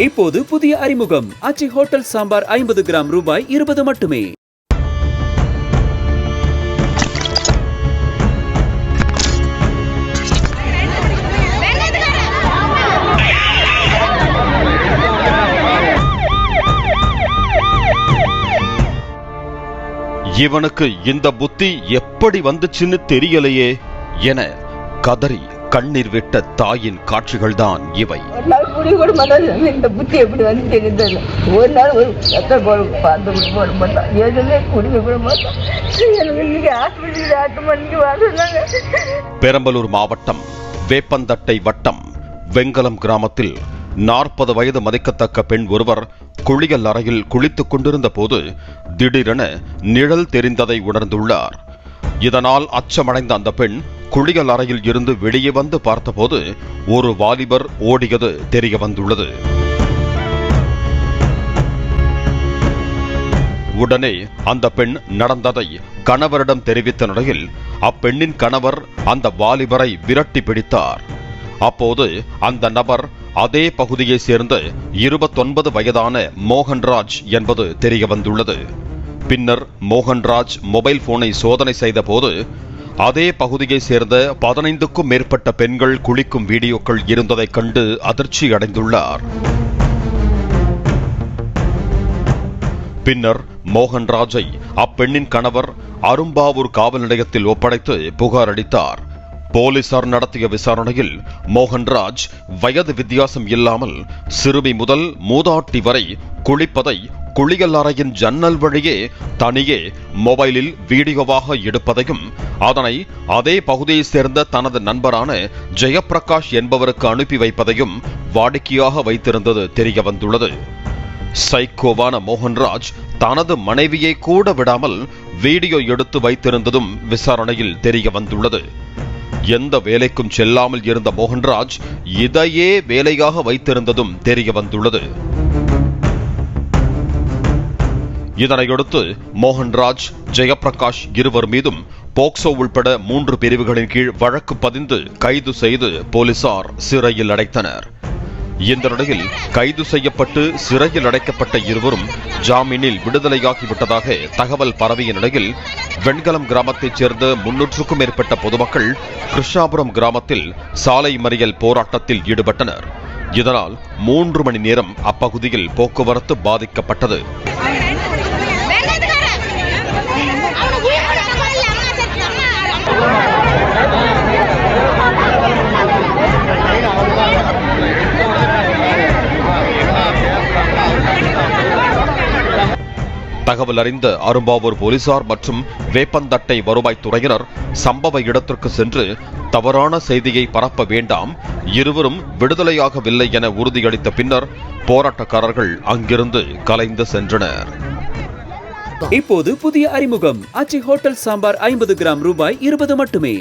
இப்போது புதிய அறிமுகம் ஆச்சி ஹோட்டல் சாம்பார் 50 கிராம் ரூபாய் 20 மட்டுமே. இவனுக்கு இந்த புத்தி எப்படி வந்துச்சுன்னு தெரியலையே என கதறி கண்ணீர் விட்ட தாயின் காட்சிகள்தான் இவை. இந்த புத்தி எப்படி வந்து ஒரு நாள் ஒரு பார்த்து போட மாட்டான், எதுவுமே குடிக்க கூட மாட்டான். பெரம்பலூர் மாவட்டம் வேப்பந்தட்டை வட்டம் வெங்கலம் கிராமத்தில் 40 வயது மதிக்கத்தக்க பெண் ஒருவர் குளியல் அறையில் குளித்துக் கொண்டிருந்த போது திடீரென நிழல் தெரிந்ததை உணர்ந்துள்ளார். இதனால் அச்சமடைந்த அந்த பெண் குளியல் அறையில் இருந்து வெளியே வந்து பார்த்தபோது ஒரு வாலிபர் ஓடியது தெரிய வந்துள்ளது. உடனே அந்த பெண் நடந்ததை கணவரிடம் தெரிவித்த நிலையில் அப்பெண்ணின் கணவர் அந்த வாலிபரை விரட்டி பிடித்தார். அப்போது அந்த நபர் அதே பகுதியை சேர்ந்த 29 வயதான மோகன்ராஜ் என்பது தெரிய வந்துள்ளது. பின்னர் மோகன்ராஜ் மொபைல் போனை சோதனை செய்த போது அதே பகுதியை சேர்ந்த 15க்கும் மேற்பட்ட பெண்கள் குளிக்கும் வீடியோக்கள் இருந்ததை கண்டு அதிர்ச்சி அடைந்துள்ளார். பின்னர் மோகன்ராஜை அப்பெண்ணின் கணவர் அரும்பாவூர் காவல் நிலையத்தில் ஒப்படைத்து புகார் அளித்தார். போலீசார் நடத்திய விசாரணையில் மோகன்ராஜ் வயது வித்தியாசம் இல்லாமல் சிறுமி முதல் மூதாட்டி வரை குளிப்பதை குளியல் அறையின் ஜன்னல் வழியே தனியே மொபைலில் வீடியோவாக எடுப்பதையும் அதனை அதே பகுதியை சேர்ந்த தனது நண்பரான ஜெயப்பிரகாஷ் என்பவருக்கு அனுப்பி வைப்பதையும் வாடிக்கையாக வைத்திருந்தது தெரிய வந்துள்ளது. சைக்கோவான மோகன்ராஜ் தனது மனைவியை கூட விடாமல் வீடியோ எடுத்து வைத்திருந்ததும் விசாரணையில் தெரிய வந்துள்ளது. எந்த வேலைக்கும் செல்லாமல் இருந்த மோகன்ராஜ் இதையே வேலையாக வைத்திருந்ததும் தெரிய வந்துள்ளது. இதனையடுத்து மோகன்ராஜ், ஜெயப்பிரகாஷ் இருவர் மீதும் போக்சோ உள்பட 3 பிரிவுகளின் கீழ் வழக்கு பதிந்து கைது செய்து போலீசார் சிறையில் அடைத்தனர். இந்த நிலையில் கைது செய்யப்பட்டு சிறையில் அடைக்கப்பட்ட இருவரும் ஜாமீனில் விடுதலையாகிவிட்டதாக தகவல் பரவிய நிலையில் வெண்கலம் கிராமத்தைச் சேர்ந்த 300க்கும் மேற்பட்ட பொதுமக்கள் கிருஷ்ணாபுரம் கிராமத்தில் சாலை மறியல் போராட்டத்தில் ஈடுபட்டனர். இதனால் 3 மணி நேரம் அப்பகுதியில் போக்குவரத்து பாதிக்கப்பட்டது. தகவல் அறிந்த அரும்பாவூர் போலீசார் மற்றும் வேப்பந்தட்டை வருவாய்த்துறையினர் சம்பவ இடத்திற்கு சென்று தவறான செய்தியை பரப்ப வேண்டாம், இருவரும் விடுதலையாகவில்லை என உறுதியளித்த பின்னர் போராட்டக்காரர்கள் அங்கிருந்து கலைந்து சென்றனர். இப்போது புதிய அறிமுகம் ஆச்சி ஹோட்டல் சாம்பார் 50 கிராம் ரூபாய் 20 மட்டுமே.